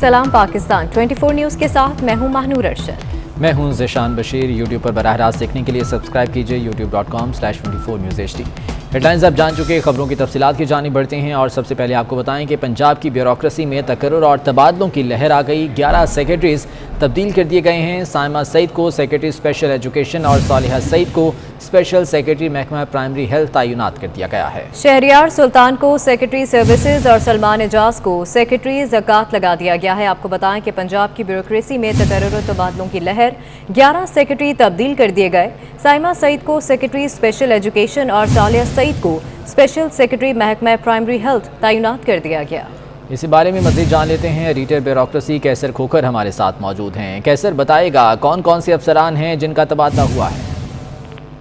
सलाम पाकिस्तान 24 न्यूज़ के साथ मैं हूं महानूर अरशद। मैं हूं ज़िशान बशीर। यूट्यूब पर बराह रास्त देखने के लिए सब्सक्राइब कीजिए youtube.com/24newsht। हेडलाइंस आप जान चुके, खबरों की तफसीलात की जानिब बढ़ते हैं और सबसे पहले आपको बताएं कि पंजाब की ब्यूरोक्रेसी में तकर्रुर और तबादलों की लहर आ गई। 11 सेक्रेटरीज तब्दील कर दिए गए हैं। साइमा सईद को सेक्रेटरी स्पेशल एजुकेशन और सालिहा सईद को स्पेशल सेक्रेटरी महकमा प्राइमरी हेल्थ तैनात कर दिया गया है। शहरियार सुल्तान को सेक्रेटरी सर्विसेज और सलमान एजाज को सेक्रेटरी ज़कात लगा दिया गया है। आपको बताएं कि पंजाब की ब्यूरोक्रेसी में तकर्रुर तबादलों की लहर, 11 सेक्रेटरी तब्दील कर दिए गए। साइमा सईद को सेक्रेटरी स्पेशल एजुकेशन और सालिहा सईद को स्पेशल सेक्रेटरी महकमा प्राइमरी हेल्थ तैनात कर दिया गया। इसी बारे में मज़ीद जान लेते हैं। रिटेल ब्यूरोक्रेसी कैसर खोखर हमारे साथ मौजूद हैं। कैसर बताएगा कौन कौन से अफसरान हैं जिनका तबादला हुआ है?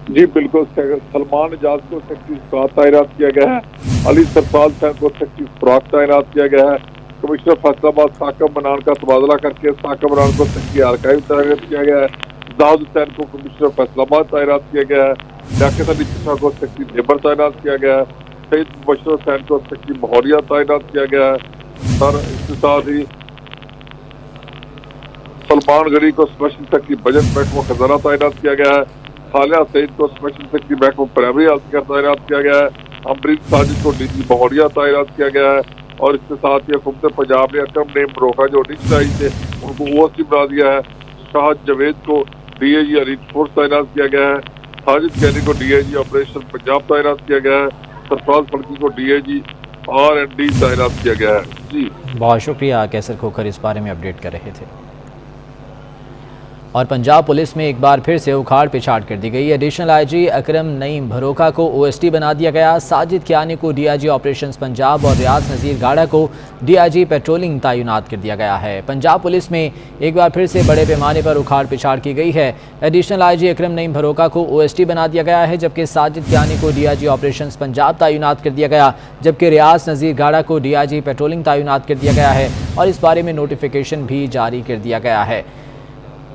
जी बिल्कुल, सलमान एजाज को सेक्रेटरी ज़कात तैनात किया गया है। अली सरफराज खान को सेक्रेटरी खुराक तैनात किया गया है। कमिश्नर फैसलाबाद साकब मनान का तबादला करके साकब मनान को सेक्रेटरी आर्काइव तैनात किया गया है। जाहिद हुसैन को कमिश्नर फैसलाबाद तैनात किया गया है। लियाकत अली चिश्ती को सेक्रेटरी लेबर तैनात किया गया है। सईद मुबशर हुसैन को सेक्रेटरी महौरिया तैनात किया गया है। सर इसके साथ ही सलमान गनी को स्पेशल सेक्रेटरी बजट महकमा खजाना तैनात किया गया है। सालिहा सईद को स्पेशल सेक्रेटरी महकमा प्राइमरी हेल्थ केयर तैनात किया गया है। अमरीक साजिद को डीजी महौरिया तैनात किया गया है। और इसके साथ ही हुकूमत पंजाब ने अकरम नेम रोका जो डिस्ट्रिक्ट थे उनको ओएसडी बना दिया है। शाहद जावेद को डीआईजी अलीट फोर्स तैनात किया गया है। साजिद कैनी को डीआईजी ऑपरेशन पंजाब तैनात किया गया है। सरफराज फड़की को डीआईजी R&D तैनात किया गया है। जी बहुत शुक्रिया कैसर खोखर, इस बारे में अपडेट कर रहे थे। और पंजाब पुलिस में एक बार फिर से उखाड़ पिछाड़ कर दी गई। एडिशनल आईजी अकरम नईम भरोका को ओएसडी बना दिया गया। साजिद कियानी को डीआईजी ऑपरेशंस पंजाब और रियाज नज़ीर गाड़ा को डीआईजी पेट्रोलिंग तैनात कर दिया गया है। पंजाब पुलिस में एक बार फिर से बड़े पैमाने पर उखाड़ पिछाड़ की गई है। एडिशनल आईजी अकरम नईम भरोका को ओएसडी बना दिया गया है, जबकि साजिद कियानी को डीआईजी ऑपरेशंस पंजाब तैनात कर दिया गया, जबकि रियाज नज़ीर गाड़ा को डीआईजी पेट्रोलिंग तैनात कर दिया गया है और इस बारे में नोटिफिकेशन भी जारी कर दिया गया है।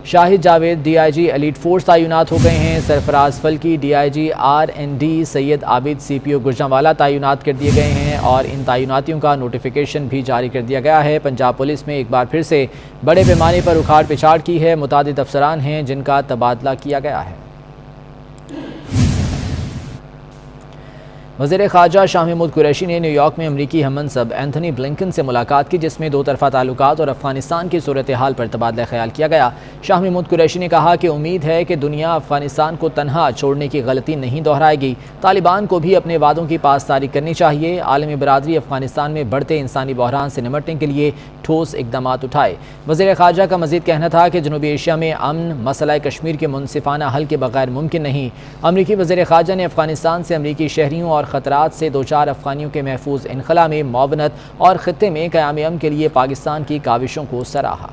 Shahid Javed DIG elite force तैनात हो गए हैं। Sarfraz Falki DIG R&D, Syed Abid CPO Gujranwala तैनात कर दिए गए हैं और इन तैनातियों का नोटिफिकेशन भी जारी कर दिया गया है। पंजाब पुलिस में एक बार फिर से बड़े पैमाने पर उखाड़ पिछाड़ की है। मुतादिद अफसरान हैं जिनका तबादला किया गया है। वज़ीर ख़ारजा शाह महमूद कुरैशी ने न्यूयॉर्क में अमरीकी हममंसब एंथनी ब्लिंकन से मुलाकात की, जिसमें दो तरफ़ा ताल्लुकात और अफ़गानिस्तान की सूरत हाल पर तबादला ख़याल किया गया। शाह महमूद कुरैशी ने कहा कि उम्मीद है कि दुनिया अफ़गानिस्तान को तनहा छोड़ने की गलती नहीं दोहराएगी। तालिबान को भी अपने वादों की पासदारी करनी चाहिए। आलमी बरादरी अफ़गानिस्तान में बढ़ते इंसानी बहरान से निपटने के लिए ठोस इक़दाम उठाए। वज़ीर ख़ारजा का मज़ीद कहना था कि जनूबी एशिया में अमन मसला कश्मीर के मुनसिफ़ाना हल के बगैर मुमकिन नहीं। अमरीकी वज़ीर ख़ारजा ने अफ़गानिस्तान से अमरीकी शहरियों और ख़तरात से दो चार अफ़गानियों के महफूज इनखला में मुआवनत और ख़ित्ते में क़याम अमन के लिए पाकिस्तान की काविशों को सराहा।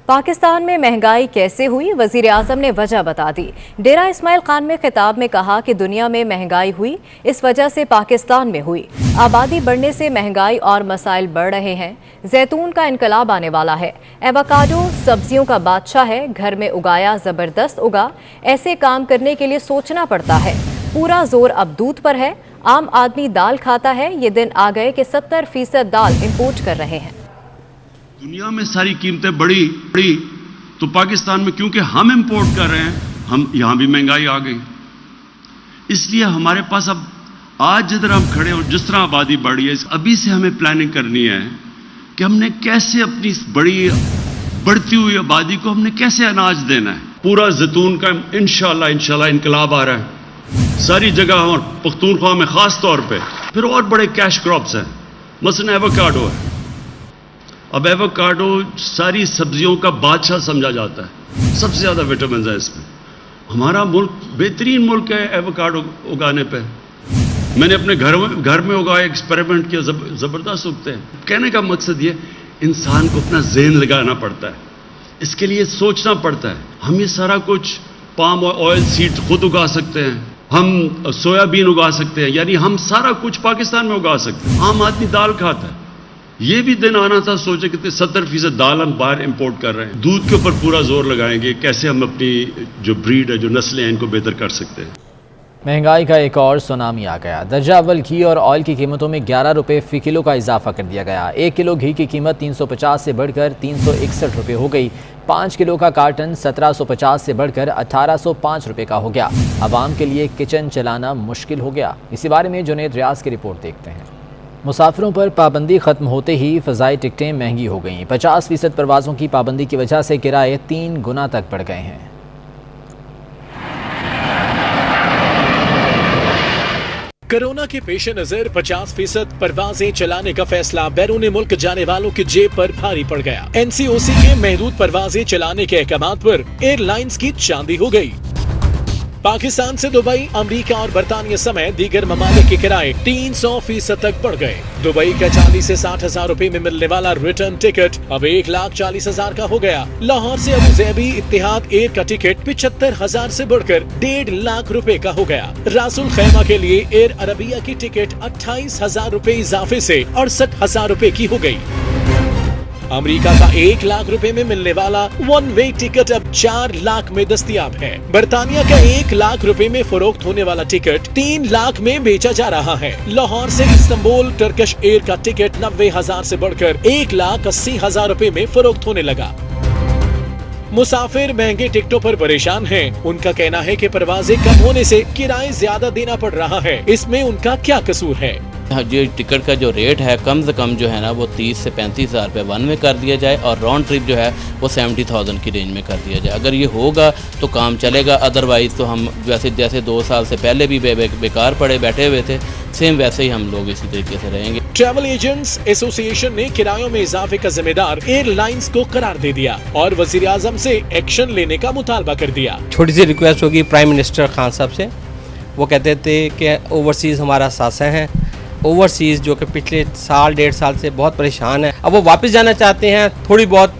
पाकिस्तान में महंगाई कैसे हुई, वज़ीर आज़म ने वजह बता दी। डेरा इस्माइल खान में खिताब में कहा कि दुनिया में महंगाई हुई, इस वजह से पाकिस्तान में हुई। आबादी बढ़ने से महंगाई और मसाइल बढ़ रहे हैं। जैतून का इनकलाब आने वाला है। एवोकाडो सब्जियों का बादशाह है, घर में उगाया ज़बरदस्त उगा। ऐसे काम करने के लिए सोचना पड़ता है। पूरा जोर अब दूध पर है। आम आदमी दाल खाता है। ये दिन आ गए कि 70% दाल इंपोर्ट कर रहे हैं। दुनिया में सारी कीमतें बढ़ी तो पाकिस्तान में क्योंकि हम इंपोर्ट कर रहे हैं, हम यहां भी महंगाई आ गई। इसलिए हमारे पास अब आज जिधर हम खड़े और जिस तरह आबादी बढ़ी है, अभी से हमें प्लानिंग करनी है कि हमने कैसे अपनी बढ़ती हुई आबादी को हमने कैसे अनाज देना है। पूरा जैतून का इंशाल्लाह इनकलाब आ रहा है सारी जगह और पख्तूनख्वा में खास तौर पे। फिर और बड़े कैश क्रॉप्स हैं, मसलन एवोकाडो है। अब एवोकाडो सारी सब्जियों का बादशाह समझा जाता है, सबसे ज़्यादा विटामिन है इसमें। हमारा मुल्क बेहतरीन मुल्क है एवोकाडो उगाने पे। मैंने अपने घर में उगाए, एक्सपेरिमेंट किया, ज़बरदस्त उगते हैं। कहने का मकसद ये, इंसान को अपना ज़हन लगाना पड़ता है, इसके लिए सोचना पड़ता है। हम ये सारा कुछ पाम ऑयल सीड खुद उगा सकते हैं, हम सोयाबीन उगा सकते हैं, यानी हम सारा कुछ पाकिस्तान में उगा सकते हैं। आम आदमी दाल खाता है। ये भी दिन आना था, सोचे कितने 70% दाल हम बाहर इंपोर्ट कर रहे हैं। दूध के ऊपर पूरा जोर लगाएंगे, कैसे हम अपनी जो ब्रीड है, जो नस्लें हैं, इनको बेहतर कर सकते हैं। महंगाई का एक और सुनामी आ गया। दर्जा अव्वल घी और ऑयल की कीमतों में 11 रुपये फी किलो का इजाफा कर दिया गया। 1 किलो घी की कीमत 350 से बढ़कर 361 रुपये हो गई। 5 किलो का कार्टन 1750 से बढ़कर 1805 रुपये का हो गया। आवाम के लिए किचन चलाना मुश्किल हो गया। इसी बारे में जुनैद रियाज की रिपोर्ट देखते हैं। मुसाफिरों पर पाबंदी खत्म होते ही फ़ज़ाई टिकटें महंगी हो गईं। 50% परवाज़ों की पाबंदी की वजह से किराए 3 गुना तक बढ़ गए हैं। कोरोना के पेश नजर 50% परवाजें चलाने का फैसला बैरून मुल्क जाने वालों की जेब पर भारी पड़ गया। NCOC के महदूद परवाजें चलाने के अहकामात पर एयरलाइंस की चांदी हो गई। पाकिस्तान से दुबई, अमेरिका और बरतानिया समेत दीगर ममालिक के किराए 300% तक बढ़ गए। दुबई का 40 से 60 हजार रुपए में मिलने वाला रिटर्न टिकट अब 1,40,000 का हो गया। लाहौर से अबू ज़ैबी इत्तेहाद एयर का टिकट 75,000 से बढ़कर 1.5 लाख रुपए का हो गया। रासुल खैमा के लिए एयर अरबिया की टिकट 28,000 रुपए इजाफे से 68,000 रुपए की हो गई। अमेरिका का 1 लाख रुपए में मिलने वाला वन वे टिकट अब 4 लाख में दस्तयाब है। बरतानिया का 1 लाख रुपए में फरोख्त होने वाला टिकट 3 लाख में बेचा जा रहा है। लाहौर से इस्तांबुल टर्किश एयर का टिकट 90,000 से बढ़कर 1,80,000 रुपए में फरोख्त होने लगा। मुसाफिर महंगे टिकटों पर परेशान हैं। उनका कहना है कि परवाजें कम होने से किराए ज्यादा देना पड़ रहा है। इसमें उनका क्या कसूर है? जो टिकट का जो रेट है कम से कम जो है ना वो 30 से 35,000 रुपये वन में कर दिया जाए और राउंड ट्रिप जो है वो 70,000 की रेंज में कर दिया जाए। अगर ये होगा तो काम चलेगा, अदरवाइज़ तो हम जैसे 2 साल से पहले भी बेकार पड़े बैठे हुए थे, सेम वैसे ही हम लोग इसी तरीके से रहेंगे। ट्रैवल एजेंट्स एसोसिएशन ने किरायों में इजाफे का जिम्मेदार एयरलाइंस को करार दे दिया और वजीर आजम से एक्शन लेने का मुतालबा कर दिया। छोटी सी रिक्वेस्ट होगी प्राइम मिनिस्टर खान साहब से। वो कहते थे कि ओवरसीज़ हमारा सासा है, ओवरसीज़ जो कि पिछले साल 1.5 साल से बहुत परेशान है, अब वो वापस जाना चाहते हैं। थोड़ी बहुत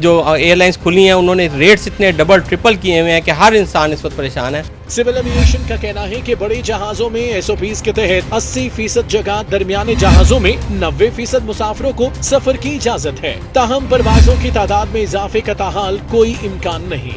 जो एयरलाइंस खुली हैं उन्होंने रेट्स इतने डबल ट्रिपल किए हुए हैं कि हर इंसान इस वक्त परेशान है। सिविल एविएशन का कहना है कि बड़े जहाजों में SOPs के तहत 80% जगह, दरमियाने जहाजों में 90% मुसाफिरों को सफर की इजाजत है। ताहम परवाजों की तादाद में इजाफे का ताहाल कोई इम्कान नहीं।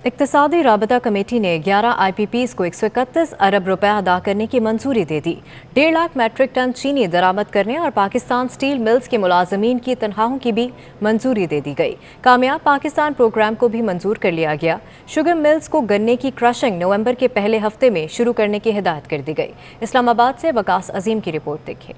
इक्तिसादी राबता कमेटी ने 11 IPPs को 131 अरब रुपए अदा करने की मंजूरी दे दी। 1.5 लाख मैट्रिक टन चीनी दरामद करने और पाकिस्तान स्टील मिल्स के मुलाजमीन की तनख्वाहों की भी मंजूरी दे दी गई। कामयाब पाकिस्तान प्रोग्राम को भी मंजूर कर लिया गया। शुगर मिल्स को गन्ने की क्रशिंग नवंबर के पहले हफ्ते में शुरू करने की हिदायत कर दी गई। इस्लामाबाद से वकास अजीम की रिपोर्ट देखिए।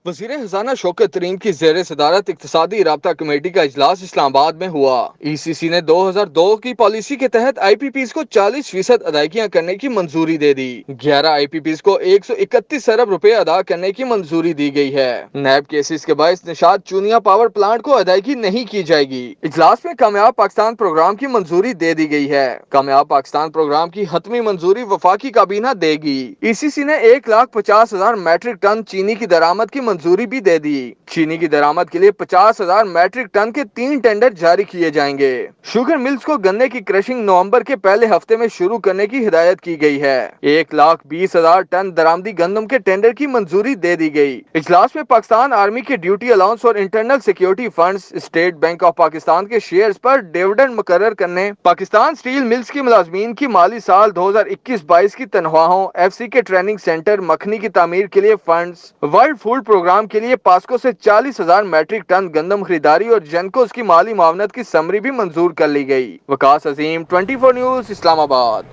वज़ीर खजाना शौकत तरीन की ज़ेर सदारत इक्तिसादी राबता कमेटी का इजलास इस्लामाबाद में हुआ। ECC ने 2002 की पॉलिसी के तहत IPPs को 40% अदायगियां करने की मंजूरी दे दी। 11 IPPs को 131 अरब रुपए अदा करने की मंजूरी दी गई है। नैब केसेस के बायस निशात चूनिया पावर प्लांट को अदायगी नहीं की जाएगी। इजलास में कामयाब पाकिस्तान प्रोग्राम की मंजूरी दे दी गई है। कामयाब पाकिस्तान प्रोग्राम की हतमी मंजूरी वफाकी काबीना देगी। ECC ने 1,50,000 मैट्रिक टन चीनी की दरामद की मंजूरी भी दे दी। चीनी की दरामद के लिए 50,000 मैट्रिक टन के 3 टेंडर जारी किए जाएंगे। शुगर मिल्स को गन्ने की क्रशिंग नवंबर के पहले हफ्ते में शुरू करने की हिदायत की गई है। 1,20,000 टन दरामदी गंदम के टेंडर की मंजूरी दे दी गई। इजलास में पाकिस्तान आर्मी के ड्यूटी अलाउंस और internal security funds, state bank of Pakistan के शेयर्स पर डिविडेंड मुकर्रर करने, पाकिस्तान स्टील मिल्स की मुलाजमीन की माली साल 2021-22 की तनख्वाहों, FC के ट्रेनिंग सेंटर मखनी की तामीर के लिए फंड्स, वर्ल्ड फूड प्रोग्राम के लिए पास्को से 40,000 मैट्रिक टन गंदम खरीदारी और जेनकोस की माली मावनत की समरी भी मंजूर कर ली गई। वकास अजीम, 24 न्यूज़, इस्लामाबाद।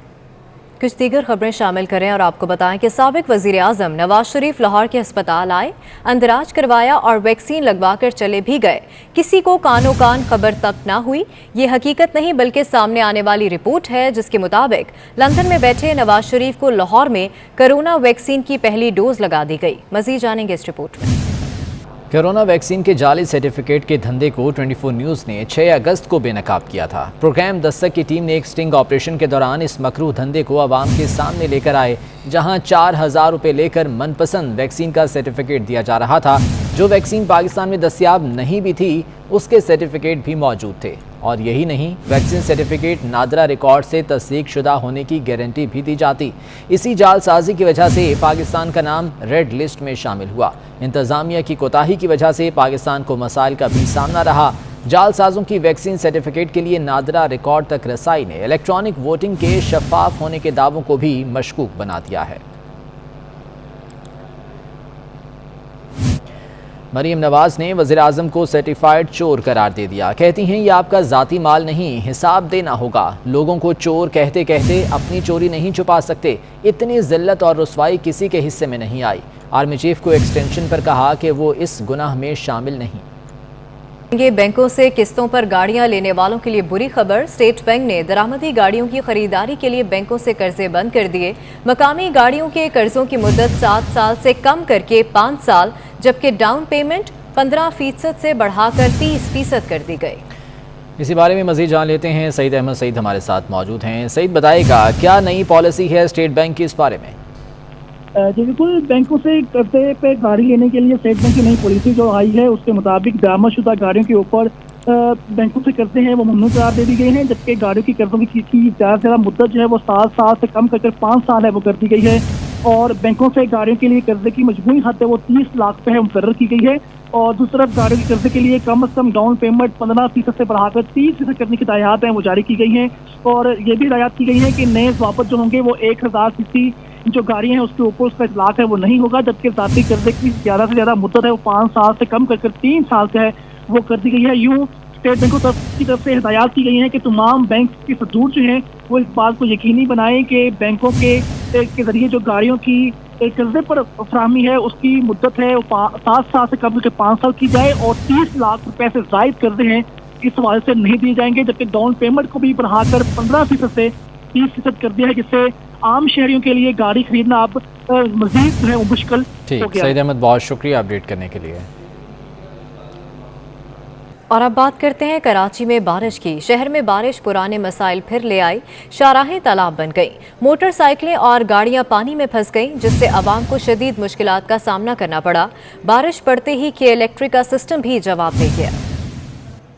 कुछ दीगर खबरें शामिल करें और आपको बताएं कि साबिक वजीर आजम नवाज शरीफ लाहौर के अस्पताल आए, अंदराज करवाया और वैक्सीन लगवाकर चले भी गए। किसी को कानो कान खबर तक ना हुई। ये हकीकत नहीं बल्कि सामने आने वाली रिपोर्ट है, जिसके मुताबिक लंदन में बैठे नवाज शरीफ को लाहौर में कोरोना वैक्सीन की पहली डोज लगा दी गई। मजीद जानेंगे इस रिपोर्ट में। कोरोना वैक्सीन के जाली सर्टिफिकेट के धंधे को 24 न्यूज़ ने 6 अगस्त को बेनकाब किया था। प्रोग्राम दस्तक की टीम ने एक स्टिंग ऑपरेशन के दौरान इस मकरूह धंधे को आवाम के सामने लेकर आए, जहां 4,000 रुपये लेकर मनपसंद वैक्सीन का सर्टिफिकेट दिया जा रहा था। जो वैक्सीन पाकिस्तान में दस्तयाब नहीं भी थी, उसके सर्टिफिकेट भी मौजूद थे। और यही नहीं, वैक्सीन सर्टिफिकेट नादरा रिकॉर्ड से तस्दीक शुदा होने की गारंटी भी दी जाती। इसी जालसाजी की वजह से पाकिस्तान का नाम रेड लिस्ट में शामिल हुआ। इंतज़ामिया की कोताही की वजह से पाकिस्तान को मसाइल का भी सामना रहा। جعل سازوں کی ویکسین سرٹیفکیٹ کے لیے نادرہ ریکارڈ تک رسائی نے الیکٹرانک ووٹنگ کے شفاف ہونے کے دعووں کو بھی مشکوک بنا دیا ہے۔ مریم نواز نے وزیراعظم کو سرٹیفائیڈ چور قرار دے دیا۔ کہتی ہیں یہ آپ کا ذاتی مال نہیں، حساب دینا ہوگا۔ لوگوں کو چور کہتے کہتے اپنی چوری نہیں چھپا سکتے۔ اتنی ذلت اور رسوائی کسی کے حصے میں نہیں آئی۔ آرمی چیف کو ایکسٹینشن پر کہا کہ وہ اس گناہ میں شامل نہیں۔ یہ بینکوں سے قسطوں پر گاڑیاں لینے والوں کے لیے بری خبر۔ اسٹیٹ بینک نے درآمدی گاڑیوں کی خریداری کے لیے بینکوں سے قرضے بند کر دیے۔ مقامی گاڑیوں کے قرضوں کی مدت 7 سال سے کم کر کے 5 سال، جبکہ ڈاؤن پیمنٹ 15% سے بڑھا کر 30% کر دی گئی۔ اسی بارے میں مزید جان لیتے ہیں، سعید احمد سعید ہمارے ساتھ موجود ہیں۔ سعید بتائے گا کیا نئی پالیسی ہے اسٹیٹ بینک کی اس بارے میں؟ جی بالکل، بینکوں سے قرضے پہ گاڑی لینے کے لیے اسٹیٹ بینک کی نئی پالیسی جو آئی ہے اس کے مطابق درآمد شدہ گاڑیوں کے اوپر بینکوں سے قرضے ہیں وہ ممنوع قرار دے دی گئے ہیں، جبکہ گاڑیوں کی قرضوں کی زیادہ سے زیادہ مدت جو ہے وہ 7 سال سے کم کر 5 سال ہے وہ کر دی گئی ہے، اور بینکوں سے گاڑیوں کے لیے قرضے کی مجموعی حد ہے وہ 30 لاکھ پہ مقرر کی گئی ہے، اور دوسری طرف گاڑیوں کے قرضے کے لیے کم از کم ڈاؤن پیمنٹ 15% سے بڑھا کر 30% کرنے کی ہدایات ہیں وہ جاری کی گئی ہیں، اور یہ بھی ہدایات کی گئی ہیں کہ نئے ضوابط جو ہوں گے وہ 1000 cc جو گاڑی ہیں اس کے اوپر اس کا اطلاق ہے وہ نہیں ہوگا، جبکہ ذاتی قرضے کی زیادہ سے زیادہ مدت ہے وہ 5 سال سے کم کر 3 سال سے ہے وہ کر دی گئی ہے۔ یوں اسٹیٹ بینک کی طرف سے ہدایات کی گئی ہیں کہ تمام بینک کے صدور جو ہیں وہ اس بات کو یقینی بنائیں کہ بینکوں کے ذریعے جو گاڑیوں کی قرضے پر فراہمی ہے اس کی مدت ہے 7 سال سے کم کر 5 سال کی جائے، اور 30 لاکھ روپے سے زائد قرضے ہیں اس حوالے سے نہیں دیے جائیں گے، جبکہ ڈاؤن پیمنٹ کو بھی بڑھا کر 15% سے 30% کر دیا ہے، جس سے عام شہریوں کے لیے گاڑی خریدنا اب مزید جو ہے وہ مشکل ہو گیا۔ سعید احمد بہت شکریہ اپڈیٹ کرنے کے لیے۔ اور اب بات کرتے ہیں کراچی میں بارش کی۔ شہر میں بارش پرانے مسائل پھر لے آئی، شاہراہیں تالاب بن گئیں، موٹر سائیکلیں اور گاڑیاں پانی میں پھنس گئیں، جس سے عوام کو شدید مشکلات کا سامنا کرنا پڑا۔ بارش پڑتے ہی کے الیکٹرک کا سسٹم بھی جواب دے گیا۔